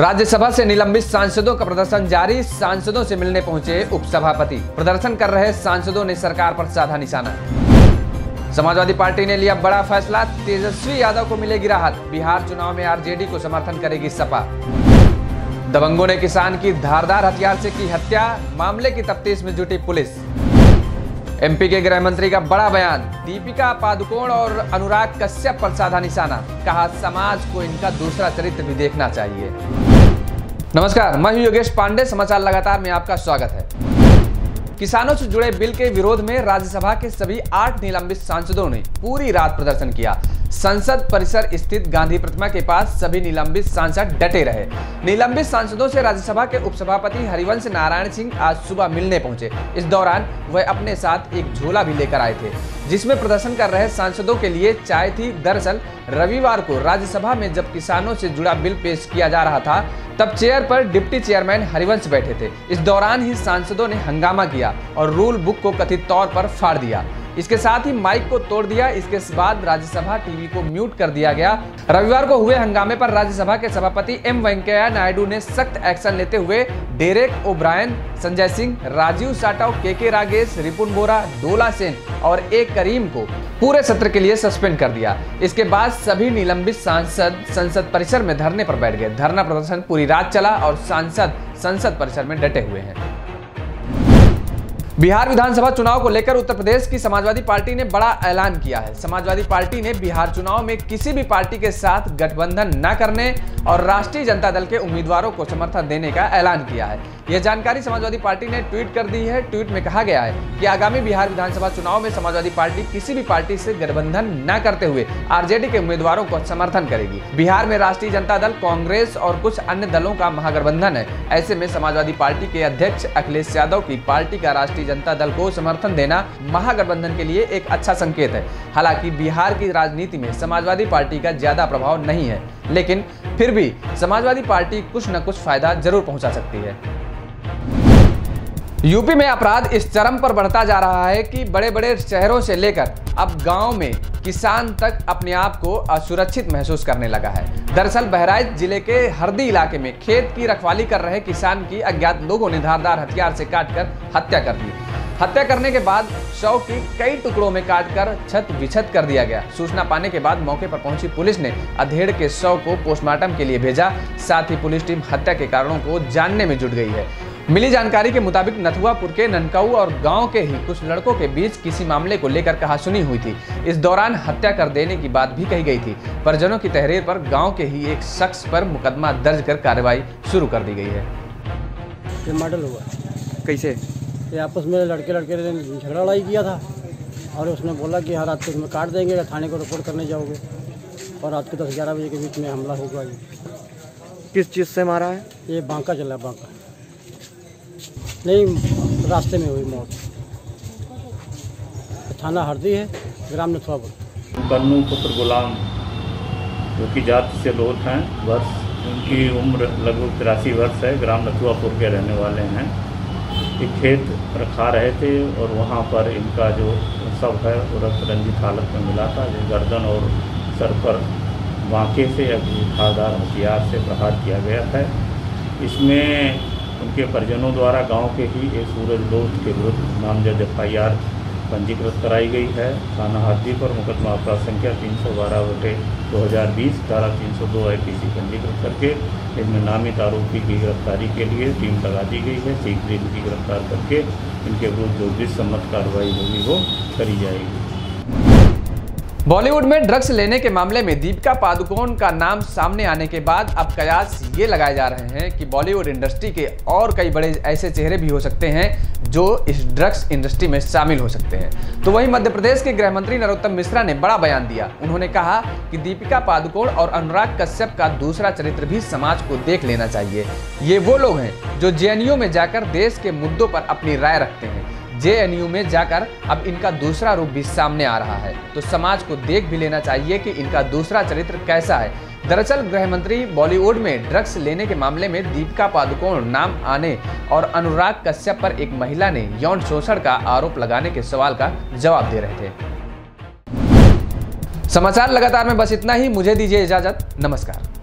राज्यसभा से निलंबित सांसदों का प्रदर्शन जारी। सांसदों से मिलने पहुंचे उपसभापति। प्रदर्शन कर रहे सांसदों ने सरकार पर साधा निशाना। समाजवादी पार्टी ने लिया बड़ा फैसला। तेजस्वी यादव को मिलेगी राहत। बिहार चुनाव में आरजेडी को समर्थन करेगी सपा। दबंगों ने किसान की धारदार हथियार से की हत्या। मामले की तफ्तीश में जुटी पुलिस। एमपी के गृह मंत्री का बड़ा बयान। दीपिका पादुकोण और अनुराग कश्यप पर साधा निशाना। कहा समाज को इनका दूसरा चरित्र भी देखना चाहिए। नमस्कार, मैं हूं योगेश पांडे। समाचार लगातार में आपका स्वागत है। किसानों से जुड़े बिल के विरोध में राज्यसभा के सभी 8 निलंबित सांसदों ने पूरी रात प्रदर्शन किया। संसद परिसर स्थित गांधी प्रतिमा के पास सभी निलंबित सांसद डटे रहे। निलंबित सांसदों से राज्यसभा के उपसभापति हरिवंश नारायण सिंह आज सुबह मिलने पहुंचे। इस दौरान वह अपने साथ एक झोला भी लेकर आए थे, जिसमें प्रदर्शन कर रहे सांसदों के लिए चाय थी। दरअसल रविवार को राज्यसभा में जब किसानों से जुड़ा बिल पेश किया जा रहा था, तब चेयर पर डिप्टी चेयरमैन हरिवंश बैठे थे। इस दौरान ही सांसदों ने हंगामा किया और रूल बुक को कथित तौर पर फाड़ दिया। इसके साथ ही माइक को तोड़ दिया। इसके बाद राज्यसभा टीवी को म्यूट कर दिया गया। रविवार को हुए हंगामे पर राज्यसभा के सभापति एम वेंकैया नायडू ने सख्त एक्शन लेते हुए डेरेक ओब्रायन, संजय सिंह, राजीव साटव, के रागेश, रिपुन बोरा, डोला सेन और ए करीम को पूरे सत्र के लिए सस्पेंड कर दिया। इसके बाद सभी निलंबित सांसद संसद परिसर में धरने पर बैठ गए। धरना प्रदर्शन पूरी रात चला और सांसद संसद परिसर में डटे हुए हैं। बिहार विधानसभा चुनाव को लेकर उत्तर प्रदेश की समाजवादी पार्टी ने बड़ा ऐलान किया है। समाजवादी पार्टी ने बिहार चुनाव में किसी भी पार्टी के साथ गठबंधन न करने और राष्ट्रीय जनता दल के उम्मीदवारों को समर्थन देने का ऐलान किया है। यह जानकारी समाजवादी पार्टी ने ट्वीट कर दी है। ट्वीट में कहा गया है कि आगामी बिहार विधानसभा चुनाव में समाजवादी पार्टी किसी भी पार्टी से गठबंधन न करते हुए आरजेडी के उम्मीदवारों को समर्थन करेगी। बिहार में राष्ट्रीय जनता दल, कांग्रेस और कुछ अन्य दलों का महागठबंधन है। ऐसे में समाजवादी पार्टी के अध्यक्ष अखिलेश यादव की पार्टी का राष्ट्रीय जनता दल को समर्थन देना महागठबंधन के लिए एक अच्छा संकेत है। हालांकि बिहार की राजनीति में समाजवादी पार्टी का ज्यादा प्रभाव नहीं है, लेकिन फिर भी समाजवादी पार्टी कुछ न कुछ फायदा जरूर पहुंचा सकती है। यूपी में अपराध इस चरम पर बढ़ता जा रहा है कि बड़े बड़े शहरों से लेकर अब गांव में किसान तक अपने आप को असुरक्षित महसूस करने लगा है। दरअसल बहराइच जिले के हरदी इलाके में खेत की रखवाली कर रहे किसान की अज्ञात लोगों ने धारदार हथियार से काटकर हत्या कर दी। हत्या करने के बाद शव की कई टुकड़ों में काटकर छत विछत कर दिया गया। सूचना पाने के बाद मौके पर पहुंची पुलिस ने अधेड़ के शव को पोस्टमार्टम के लिए भेजा। साथ ही पुलिस टीम हत्या के कारणों को जानने में जुट गई है। मिली जानकारी के मुताबिक नथुआपुर के ननकाऊ और गांव के ही कुछ लड़कों के बीच किसी मामले को लेकर कहासुनी हुई थी। इस दौरान हत्या कर देने की बात भी कही गई थी। परिजनों की तहरीर पर गांव के ही एक शख्स पर मुकदमा दर्ज कर कार्रवाई शुरू कर दी गई है। ये मर्डर हुआ कैसे? ये आपस में लड़के ने झगड़ा लड़ाई किया था और उसने बोला कि हर रात को तुम्हें काट देंगे, थाने को रिपोर्ट करने जाओगे। और रात के 10-11 बजे के बीच में हमला होगा। ये किस चीज़ से मारा है? ये बांका चला, बांका नहीं, रास्ते में हुई मौत। थाना हरदी है, ग्राम नथुआपुर। कन्नू पुत्र गुलाम, जो कि जाति से लोथ हैं, वर्ष उनकी उम्र लगभग 83 वर्ष है। ग्राम नथुआपुर के रहने वाले हैं। एक खेत रखा रहे थे और वहाँ पर इनका जो शव है वो रक्त रंजित हालत में मिला था। जो गर्दन और सर पर बांके से या धारदार हथियार से प्रहार किया गया है। इसमें उनके परिजनों द्वारा गांव के ही एक सूरज लोथ के विरुद्ध नामजद FIR पंजीकृत कराई गई है। थाना हरदी पर मुकदमा अपराध संख्या 312/2020 धारा 302 IPC पंजीकृत करके इनमें नामित आरोपी की गिरफ्तारी के लिए टीम लगा दी गई है। शीघ्र इनकी गिरफ्तार करके इनके विरुद्ध जो भी सम्मत कार्रवाई होगी वो करी जाएगी। बॉलीवुड में ड्रग्स लेने के मामले में दीपिका पादुकोण का नाम सामने आने के बाद अब कयास ये लगाए जा रहे हैं कि बॉलीवुड इंडस्ट्री के और कई बड़े ऐसे चेहरे भी हो सकते हैं जो इस ड्रग्स इंडस्ट्री में शामिल हो सकते हैं। तो वहीं मध्य प्रदेश के गृह मंत्री नरोत्तम मिश्रा ने बड़ा बयान दिया। उन्होंने कहा कि दीपिका पादुकोण और अनुराग कश्यप का दूसरा चरित्र भी समाज को देख लेना चाहिए। ये वो लोग हैं जो JNU में जाकर देश के मुद्दों पर अपनी राय रखते हैं। JNU में जाकर अब इनका दूसरा रूप भी सामने आ रहा है, तो समाज को देख भी लेना चाहिए कि इनका दूसरा चरित्र कैसा है। दरअसल गृह मंत्री बॉलीवुड में ड्रग्स लेने के मामले में दीपिका पादुकोण नाम आने और अनुराग कश्यप पर एक महिला ने यौन शोषण का आरोप लगाने के सवाल का जवाब दे रहे थे। समाचार लगातार में बस इतना ही। मुझे दीजिए इजाजत। नमस्कार।